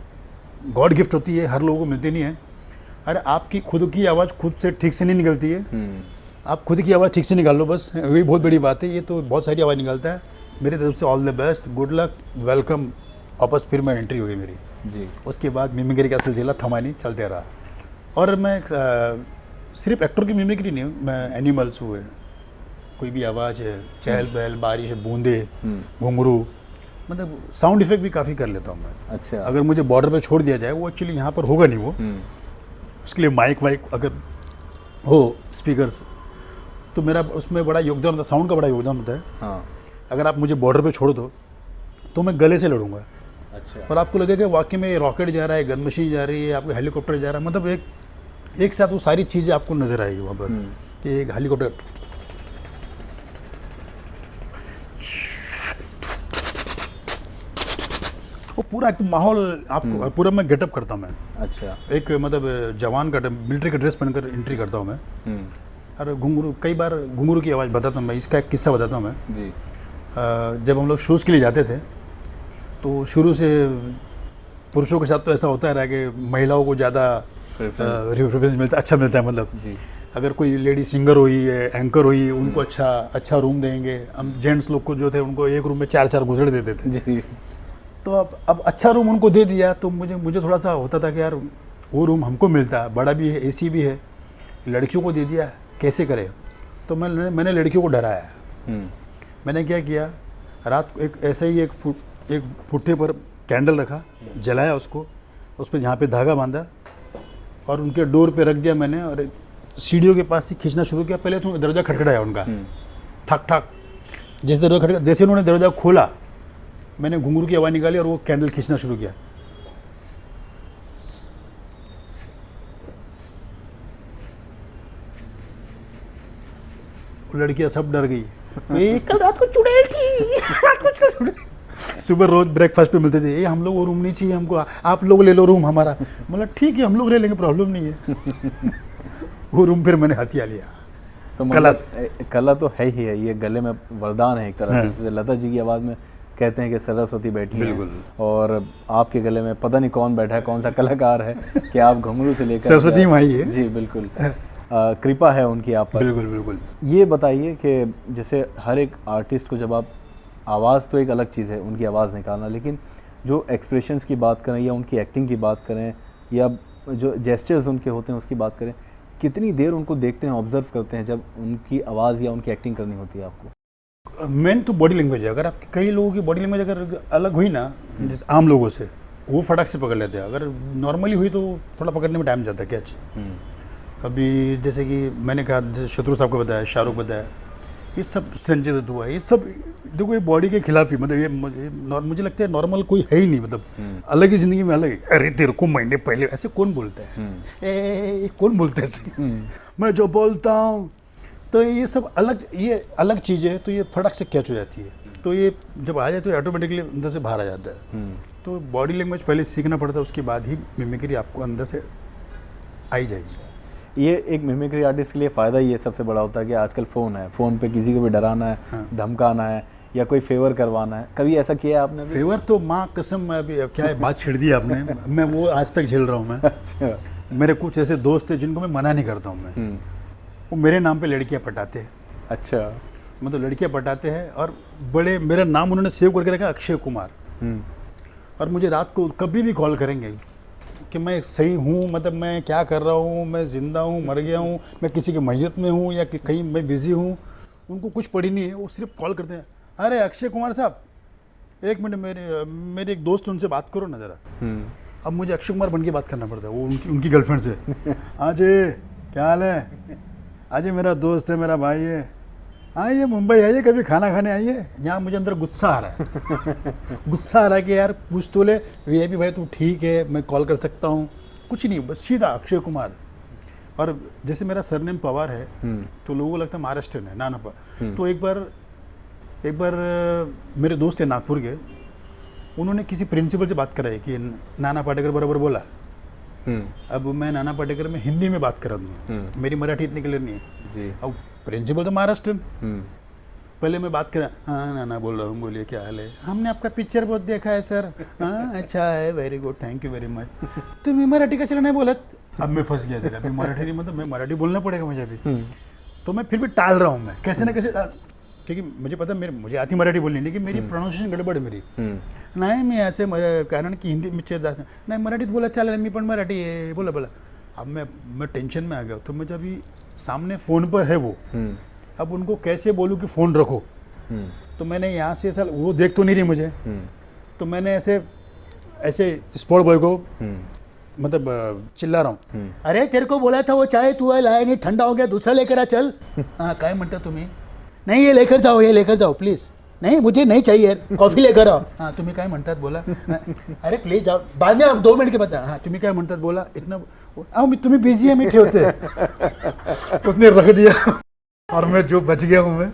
गॉड गिफ्ट होती है, हर लोगों को मिलती नहीं है। अरे आपकी खुद की आवाज़ खुद से ठीक से नहीं निकलती है, आप खुद की आवाज़ ठीक से निकाल लो बस, वही बहुत बड़ी बात है। ये तो बहुत सारी आवाज़ निकालता है। मेरी तरफ से all the best, good luck, welcome वापस। फिर मैं एंट्री हो गई मेरी जी। उसके बाद मिमिक्री का सिलसिला थमा नहीं, चलते रहा। और मैं सिर्फ एक्टर की मिमिक्री नहीं, मैं एनिमल्स हुए, कोई भी आवाज़ है, चहल पहल, बारिश, बूंदे, घुंघरू, मतलब साउंड इफेक्ट भी काफ़ी कर लेता हूँ मैं। अच्छा। अगर मुझे बॉर्डर पे छोड़ दिया जाए, वो एक्चुअली यहाँ पर होगा नहीं, वो उसके लिए माइक वाइक अगर हो, स्पीकर्स, तो मेरा उसमें बड़ा योगदान होता है, साउंड का बड़ा योगदान होता है। हाँ। अगर आप मुझे बॉर्डर पे छोड़ दो तो मैं गले से लड़ूंगा, अच्छा। और आपको लगेगा वाकई में रॉकेट जा रहा है, गन मशीन जा रही है, आपको हेलीकॉप्टर जा रहा है, मतलब एक साथ वो सारी चीज़ें आपको नजर आएगी वहाँ पर कि एक हेलीकॉप्टर, वो पूरा एक माहौल आपको पूरा मैं गेटअप करता हूँ मैं। अच्छा। एक मतलब जवान का मिलिट्री का ड्रेस पहनकर एंट्री करता हूँ मैं। और घुंघरू, कई बार घुंघरू की आवाज़ बताता हूँ मैं, इसका एक किस्सा बताता हूँ मैं। जी। जब हम लोग शूज़ के लिए जाते थे तो शुरू से पुरुषों के साथ तो ऐसा होता रहा कि महिलाओं को ज़्यादा प्रेफरेंस मिलता, अच्छा मिलता है, मतलब जी। अगर कोई लेडी सिंगर हुई है, एंकर हुई, उनको अच्छा रूम देंगे। हम जेंट्स लोग को जो थे उनको एक रूम में 4-4 गुजर देते थे। जी। तो अब अच्छा रूम उनको दे दिया तो मुझे थोड़ा सा होता था कि यार वो रूम हमको मिलता है, बड़ा भी है, एसी भी है, लड़कियों को दे दिया, कैसे करें। तो मैंने लड़कियों को डराया। मैंने क्या किया, रात को एक ऐसे ही एक पुट्ठे पर कैंडल रखा, जलाया उसको, उस पर यहाँ पे धागा बांधा और उनके डोर पे रख दिया मैंने, और सीढ़ियों के पास से खींचना शुरू किया। पहले तो दरवाज़ा खटखटाया उनका, ठक ठक, जैसे दरवाज़ा खटखटा, जैसे उन्होंने दरवाज़ा खोला, मैंने घुंघरू की आवाज़ निकाली और वो कैंडल खींचना शुरू किया। लड़कियां सब डर गई, कल रात को चुड़ैल थी, रात को चुड़ैल। सुबह रोज ब्रेकफास्ट पे मिलते थे, ये हम लोग वो रूम नहीं चाहिए हमको, आप लोग ले लो रूम हमारा। मतलब ठीक है, हम लोग ले लेंगे, प्रॉब्लम नहीं है। वो रूम फिर मैंने हथिया लिया। तो कला तो है ही है, ये गले में वरदान है एक तरह से। जैसे लता जी की आवाज़ में कहते हैं कि सरस्वती बैठी है, और आपके गले में पता नहीं कौन बैठा है, कौन सा कलाकार है कि आप घुंघरू से लेकर सरस्वती माई है। जी बिल्कुल, कृपा है उनकी आप पर। बिल्कुल बिल्कुल। ये बताइए कि जैसे हर एक आर्टिस्ट को, जब आप, आवाज़ तो एक अलग चीज़ है, उनकी आवाज़ निकालना, लेकिन जो एक्सप्रेशंस की बात करें या उनकी एक्टिंग की बात करें या जो जेस्चर्स उनके होते हैं उसकी बात करें, कितनी देर उनको देखते हैं, ऑब्जर्व करते हैं जब उनकी आवाज़ या उनकी एक्टिंग करनी होती है आपको? मेन तो बॉडी लैंग्वेज है। अगर आपकी कई लोगों की बॉडी लैंग्वेज अगर अलग हुई ना, जैसे आम लोगों से, वो फटाक से पकड़ लेते हैं। अगर नॉर्मली हुई तो थोड़ा पकड़ने में टाइम जाता है कैच। अभी जैसे कि मैंने कहा, जैसे शत्रु साहब को बताया, शाहरुख बताया, ये सब संजय दत्त हुआ, ये सब देखो ये बॉडी के खिलाफ ही, मतलब ये मुझे लगता है नॉर्मल कोई है ही नहीं, मतलब अलग ही जिंदगी में अलग है। अरे तेरे को महीने पहले ऐसे कौन बोलता है, ए कौन बोलता है ऐसे? मैं जो बोलता हूँ तो ये सब अलग, ये अलग चीज़ है, तो ये फटक से कैच हो जाती है। तो ये जब आ जाए तो ऑटोमेटिकली अंदर से बाहर आ जाता है। तो बॉडी लैंग्वेज पहले सीखना पड़ता है, उसके बाद ही मिमिक्री आपको अंदर से आई जाएगी। ये एक मिमिक्री आर्टिस्ट के लिए फ़ायदा ये सबसे बड़ा होता है कि आजकल फ़ोन है, फ़ोन पे किसी को भी डराना है, धमकाना है या कोई फेवर करवाना है। कभी ऐसा किया है आपने? फेवर तो माँ कसम, मैं अभी क्या है, बात छिड़ दी आपने, मैं वो आज तक झेल रहा हूँ मैं। अच्छा। मेरे कुछ ऐसे दोस्त हैं जिनको मैं मना नहीं करता हूँ मैं, वो मेरे नाम पे लड़कियाँ पटाते हैं। अच्छा। मतलब लड़कियाँ पटाते हैं और बड़े, मेरा नाम उन्होंने सेव करके रखा अक्षय कुमार। और मुझे रात को कभी भी कॉल करेंगे कि मैं सही हूँ, मतलब मैं क्या कर रहा हूँ, मैं ज़िंदा हूँ, मर गया हूँ, मैं किसी की मैयत में हूँ या कि कहीं मैं बिज़ी हूँ। उनको कुछ पड़ी नहीं है, वो सिर्फ कॉल करते हैं, अरे अक्षय कुमार साहब एक मिनट, मेरे एक दोस्त, उनसे बात करो ना ज़रा। अब मुझे अक्षय कुमार बन के बात करना पड़ता है, वो उनकी गर्लफ्रेंड से। अजय क्या हाल है? अजय मेरा दोस्त है, मेरा भाई है, आइए मुंबई आइए, कभी खाना खाने आइए। यहाँ मुझे अंदर गुस्सा आ रहा है। गुस्सा आ रहा है कि यार कुछ तो ले, वीआईपी भाई तू ठीक है, मैं कॉल कर सकता हूँ, कुछ नहीं, बस सीधा अक्षय कुमार। और जैसे मेरा सरनेम पवार है तो लोगों को लगता है महाराष्ट्र है, नाना पर। तो एक बार मेरे दोस्त है नागपुर के, उन्होंने किसी प्रिंसिपल से बात कराई कि नाना पाटेकर बराबर बोला। अब मैं नाना पाटेकर में हिंदी में बात कर रहा हूँ, मेरी मराठी इतनी क्लियर नहीं है जी। अब प्रिंसिपल तो महाराष्ट्र। पहले मैं बात करा, हाँ नाना बोल रहा हूँ, बोलिए क्या हाल है, हमने आपका पिक्चर बहुत देखा है सर। हाँ अच्छा है, very good, thank you very much. तुम्हें मराठी का चला नहीं बोलत? अब मैं फंस गया, अभी मराठी नहीं, मतलब मैं मराठी बोलना पड़ेगा मुझे अभी। तो मैं फिर भी टाल रहा हूँ, मैं कैसे ना कैसे टाल, क्योंकि मुझे पता मुझे आती मराठी बोलनी, लेकिन मेरी प्रोनाउंसिएशन गड़बड़ है मेरी। नाही मी असे कारण की हिंदी पिक्चर नाही मराठीत बोला चालेल, मी पण मराठी आहे, बोला बोला। अब मैं टेंशन में आ गया। तो मुझे अभी सामने फ़ोन पर है वो, अब उनको कैसे बोलूँ कि फ़ोन रखो। तो मैंने यहाँ से साल, वो देख तो नहीं रही मुझे, तो मैंने ऐसे स्पॉट बॉय को मतलब चिल्ला रहा हूँ, अरे तेरे को बोला था वो चाय तू है लाया नहीं, ठंडा हो गया, दूसरा लेकर आ चल। हाँ काय म्हणता तुम्ही? नहीं ये लेकर जाओ, ये लेकर जाओ प्लीज़। नहीं मुझे नहीं चाहिए, कॉफ़ी लेकर आओ। हाँ तुम्ही काय म्हणतात बोला। अरे प्लीज जाओ, बाद में आप 2 मिनट के बता। हाँ तुम्ही काय म्हणतात बोला, इतना आओ, तुम्ही बिजी है, मैं ठेवते। उसने रख दिया और मैं जो बच गया हूँ मैं,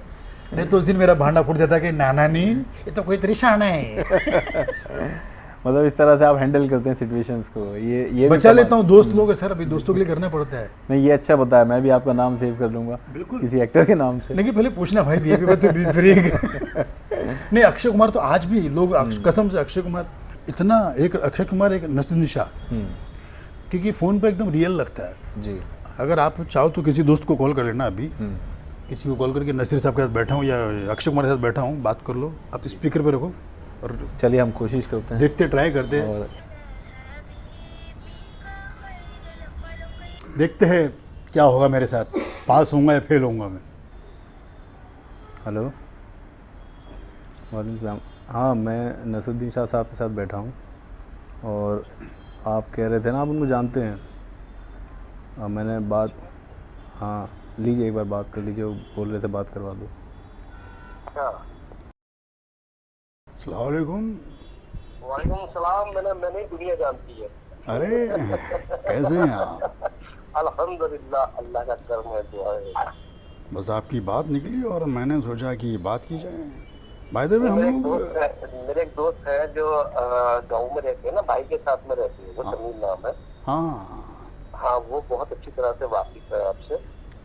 नहीं तो उस दिन मेरा भांडा फूट जाता कि नाना नहीं, ये तो कोई तरीशाना है। मतलब इस तरह से आप हैंडल करते हैं सिचुएशंस को। ये बचा लेता हूँ, दोस्त लोग है सर, अभी दोस्तों के लिए करना पड़ता है। नहीं ये अच्छा बताया, मैं भी आपका नाम सेव कर लूँगा बिल्कुल, किसी एक्टर के नाम से। लेकिन पहले पूछना भाई, वीआईपी बात तो फ्री। नहीं अक्षय कुमार तो आज भी लोग कसम से, अक्षय कुमार इतना, एक अक्षय कुमार एक नसीरुद्दीन शाह, क्योंकि फ़ोन पे एकदम रियल लगता है जी। अगर आप चाहो तो किसी दोस्त को कॉल कर लेना, अभी किसी को कॉल करके नसीर साहब के साथ बैठा हूँ या अक्षय कुमार के साथ बैठा हूँ, बात कर लो, आप स्पीकर पे रखो और चलिए हम कोशिश करते हैं, देखते, ट्राई करते हैं और देखते हैं क्या होगा मेरे साथ, पास होऊंगा या फेल होऊंगा मैं। हेलो, वालेकुम सलाम। हाँ मैं नसीरुद्दीन शाह साहब के साथ बैठा हूँ और आप कह रहे थे ना आप उनको जानते हैं। मैंने बात, हाँ लीजिए एक बार बात कर लीजिए, वो बोल रहे थे बात करवा दो। अस्सलाम वालेकुम। वालेकुम सलाम। मैंने दुनिया जानती है। अरे कैसे हैं आप? अल्हम्दुलिल्लाह, अल्लाह का करम है, दुआ है। बस आपकी बात निकली और मैंने सोचा कि बात की जाए। बाय द वे हम लोग, मेरे एक दोस्त है जो गाँव में रहते हैं ना, भाई के साथ में रहते हैं, वो तमीम नाम है। हाँ वो बहुत अच्छी तरह से वाकिफ है आपसे।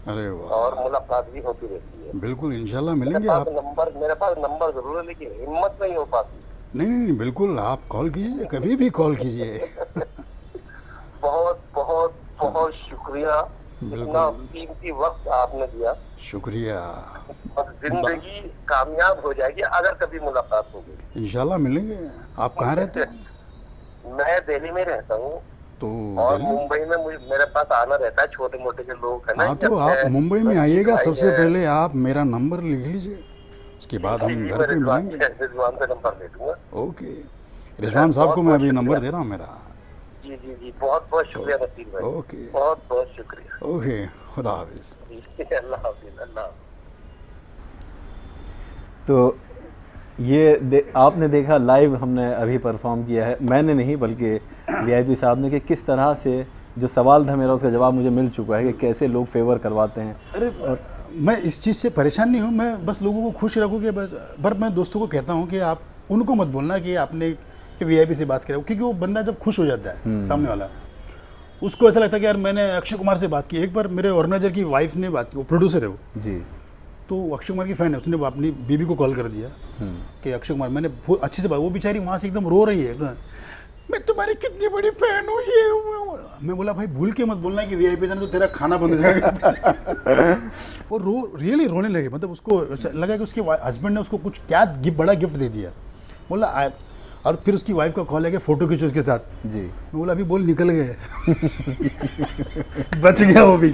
अरे वाह, और मुलाकात भी होती रहती है। बिल्कुल इंशाल्लाह मिलेंगे आप। मेरे पास नंबर जरूर है, लेकिन हिम्मत नहीं हो पाती। नहीं बिल्कुल, आप कॉल कीजिए, कभी भी कॉल कीजिए। बहुत बहुत बहुत शुक्रिया, इतना कीमती वक्त आपने दिया। शुक्रिया। और जिंदगी कामयाब हो जाएगी अगर कभी मुलाकात होगी। इंशाल्लाह मिलेंगे। आप कहाँ रहते हैं? मैं दिल्ली में रहता हूँ। तो और मुंबई में मेरे पास आना रहता है, छोटे मोटे जो लोग है ना। हाँ, तो आप मुंबई में आइएगा, सबसे पहले आप मेरा नंबर लिख लीजिए, उसके बाद हम घर पे मिलेंगे। रिजवान से नंबर दे दूंगा। ओके, रिजवान साहब को मैं अभी नंबर दे रहा हूँ मेरा। जी जी जी, बहुत बहुत शुक्रिया नसीर भाई। ओके, बहुत बहुत शुक्रिया। ओके, खुदा हाफिज। अल्लाह हाफिज। अल्लाह। तो ये आपने देखा लाइव हमने अभी परफॉर्म किया है, मैंने नहीं बल्कि वीआईपी साहब ने, कि किस तरह से जो सवाल था मेरा उसका जवाब मुझे मिल चुका है कि कैसे लोग फेवर करवाते हैं। अरे और मैं इस चीज़ से परेशान नहीं हूँ, मैं बस लोगों को खुश रखूँ कि बस। पर मैं दोस्तों को कहता हूँ कि आप उनको मत बोलना कि आपने कि वीआईपी से बात करें, क्योंकि वो बंदा जब खुश हो जाता है सामने वाला, उसको ऐसा लगता है कि यार मैंने अक्षय कुमार से बात की। एक बार मेरे ऑर्गेनाइजर की वाइफ ने बात की, वो प्रोड्यूसर है वो जी, तो अक्षय कुमार की फ़ैन है, उसने अपनी बीबी को कॉल कर दिया कि अक्षय कुमार, मैंने अच्छे से बात, वो बेचारी वहाँ से एकदम रो रही है, मैं तुम्हारी कितनी बड़ी फैन हूँ ये। मैं बोला भाई भूल के मत बोलना कि वीआईपी जाना तो तेरा खाना बंद हो जाएगा। वो रियली रोने लगे, मतलब उसको लगा कि उसके हस्बैंड ने उसको कुछ क्या बड़ा गिफ्ट दे दिया। बोला और फिर उसकी वाइफ का कॉल है कि फ़ोटो खींचो उसके साथ। जी, मैं बोला अभी बोल निकल गए। बच गया वो भी।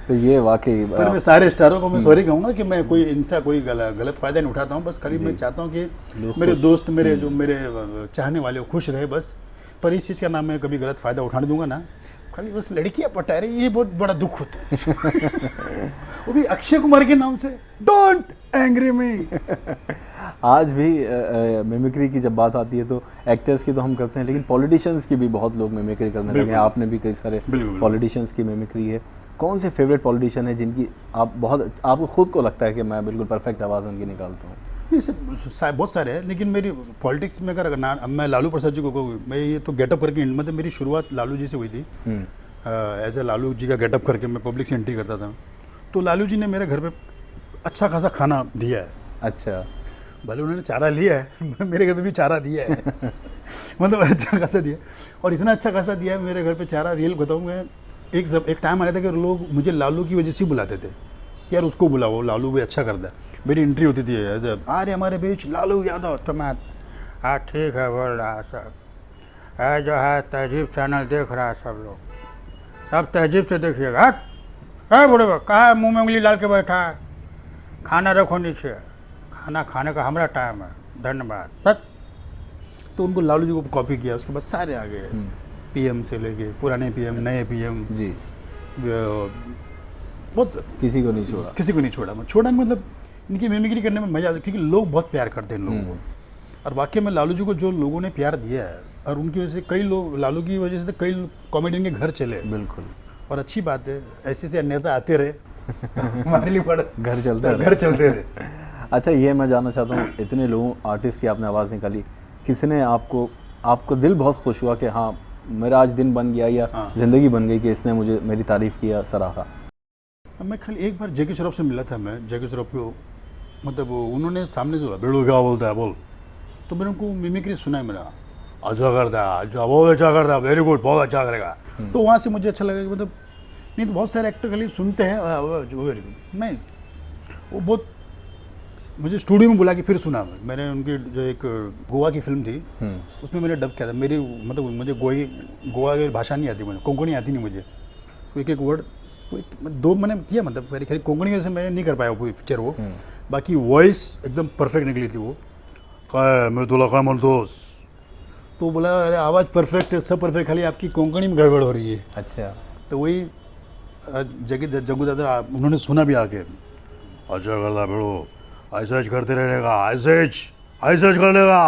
तो ये वाकई पर मैं सारे स्टारों को मैं सॉरी कहूँगा कि मैं कोई इनसा कोई गलत फ़ायदा नहीं उठाता हूँ, बस खाली मैं चाहता हूँ कि मेरे दोस्त, मेरे जो मेरे चाहने वाले वो खुश रहे बस। पर इस चीज़ का नाम मैं कभी गलत फ़ायदा उठाने दूंगा ना, खाली बस लड़कियाँ पटा रही, ये बहुत बड़ा दुख होता है। वो भी अक्षय कुमार के नाम से। डोंट एंग्री मी। आज भी मिमिक्री की जब बात आती है तो एक्टर्स की तो हम करते हैं, लेकिन पॉलिटिशियंस की भी बहुत लोग मिमिक्री करने लगे हैं। आपने भी कई सारे पॉलिटिशियंस की मिमिक्री है। कौन से फेवरेट पॉलिटिशियन है जिनकी आपको खुद को लगता है कि मैं बिल्कुल परफेक्ट आवाज़ उनकी निकालता हूँ? नहीं, बहुत सारे हैं, लेकिन मेरी पॉलिटिक्स में अगर मैं लालू प्रसाद जी को कहूँ, मैं ये तो गेटअप करके, मतलब मेरी शुरुआत लालू जी से हुई थी। एज ए लालू जी का गेटअप करके मैं पब्लिक से एंट्री करता था। तो लालू जी ने मेरे घर पे अच्छा खासा खाना दिया है। अच्छा, भले उन्होंने चारा लिया है, मेरे घर पे भी चारा दिया है। मतलब अच्छा खासा दिया, और इतना अच्छा खासा दिया है मेरे घर पे चारा, रियल बताऊँ मैं। एक टाइम आया था कि लोग मुझे लालू की वजह से ही बुलाते थे कि यार उसको बुलाओ, लालू भी अच्छा करता है। मेरी एंट्री होती थी एज अरे हमारे बीच लालू यादव। तो मैं हाँ ठीक है बोल रहा सब है, जो है तहजीब चैनल देख रहा है सब लोग, सब तहजीब से देखिएगा। है बड़े कहाँ मुँह में उंगली डाल के बैठा है, खाना रखो नीचे, खाना खाने का हमारा टाइम है, धन्यवाद बस। तो उनको लालू जी को कॉपी किया, उसके बाद सारे आ गए, पीएम से लेके पुराने पीएम, नए पीएम जी, बहुत, किसी को नहीं छोड़ा, किसी को नहीं छोड़ा। मतलब इनकी मिमिक्री करने में मजा आता है, क्योंकि लोग बहुत प्यार करते हैं इन लोगों को। और वाकई में लालू जी को जो लोगों ने प्यार दिया है, और उनकी वजह से कई लोग, लालू की वजह से कई कॉमेडियन के घर चले। बिल्कुल, और अच्छी बात है, ऐसे नेता आते रहे, हमारे लिए बड़ा घर चलते रहे। अच्छा, ये मैं जानना चाहता हूँ, इतने लोगों आर्टिस्ट की आपने आवाज़ निकाली, किसने आपको दिल बहुत खुश हुआ कि हाँ मेरा आज दिन बन गया या ज़िंदगी बन गई कि इसने मुझे मेरी तारीफ़ किया, सराहा? मैं खाली एक बार जैकी श्रॉफ से मिला था। मैं जैकी श्रॉफ को, मतलब उन्होंने सामने से बोला बेड़ो क्या बोलता है बोल, तो मैंने उनको मिमिक्री सुना है, मेरा अच्छा करता है, अच्छा बहुत अच्छा करता है, वेरी गुड, बहुत अच्छा करेगा। तो वहाँ से मुझे अच्छा लगा कि मतलब नहीं तो बहुत सारे एक्टर खाली सुनते हैं वेरी गुड, नहीं वो बहुत, मुझे स्टूडियो में बुला के फिर सुना। मैंने उनकी जो एक गोवा की फिल्म थी उसमें मैंने डब किया था। मेरी मतलब मुझे गोवा की भाषा नहीं आती, मुझे कोंकणी आती नहीं मुझे, तो एक वर्ड दो मैंने किया, मतलब मेरी खाली कोंकणी वजह से मैं नहीं कर पाया वो पिक्चर वो। बाकी वॉइस एकदम परफेक्ट निकली थी वो। मैं तुला का मन दोस्त, तो बोला अरे आवाज़ परफेक्ट है, सब परफेक्ट, खाली आपकी कोंकणी में गड़बड़ हो रही है। अच्छा, तो वही जग्गू दादा उन्होंने सुना भी आके, अच्छा करता बेड़ो, ऐसा करते रहने का, ऐसे कर लेगा।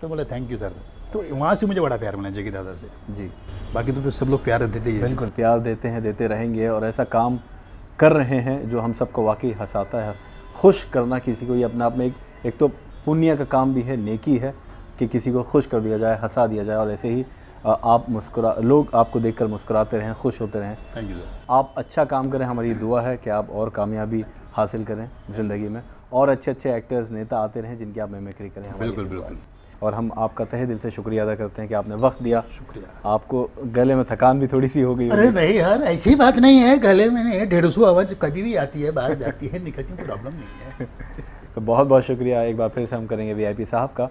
तो बोला थैंक यू सर। तो वहाँ से मुझे बड़ा प्यार मिला जग्गी दादा से। जी, बाकी तो सब लोग प्यार देते ही हैं। बिल्कुल प्यार देते हैं, देते रहेंगे, और ऐसा काम कर रहे हैं जो हम सबको वाकई हंसाता है। खुश करना किसी को, ये अपने आप में एक तो पुण्य का काम भी है, नेकी है कि किसी को खुश कर दिया जाए, हंसा दिया जाए, और ऐसे ही आप लोग आपको देखकर मुस्कुराते रहें, खुश होते रहें। Thank you sir. आप अच्छा काम करें, हमारी दुआ है कि आप और कामयाबी हासिल करें ज़िंदगी में, और अच्छे अच्छे एक्टर्स, नेता आते रहें जिनकी आप मिमिक्री करें। बिल्कुल बिल्कुल। और हम आपका तहे दिल से शुक्रिया अदा करते हैं कि आपने वक्त दिया। शुक्रिया। आपको गले में थकान भी थोड़ी सी हो गई? अरे नहीं यार, ऐसी बात नहीं है, गले में 150 आवाज़ कभी भी आती है, बाहर जाती है, निकलती है, प्रॉब्लम नहीं है। तो बहुत बहुत शुक्रिया, एक बार फिर से हम करेंगे वीआईपी साहब का।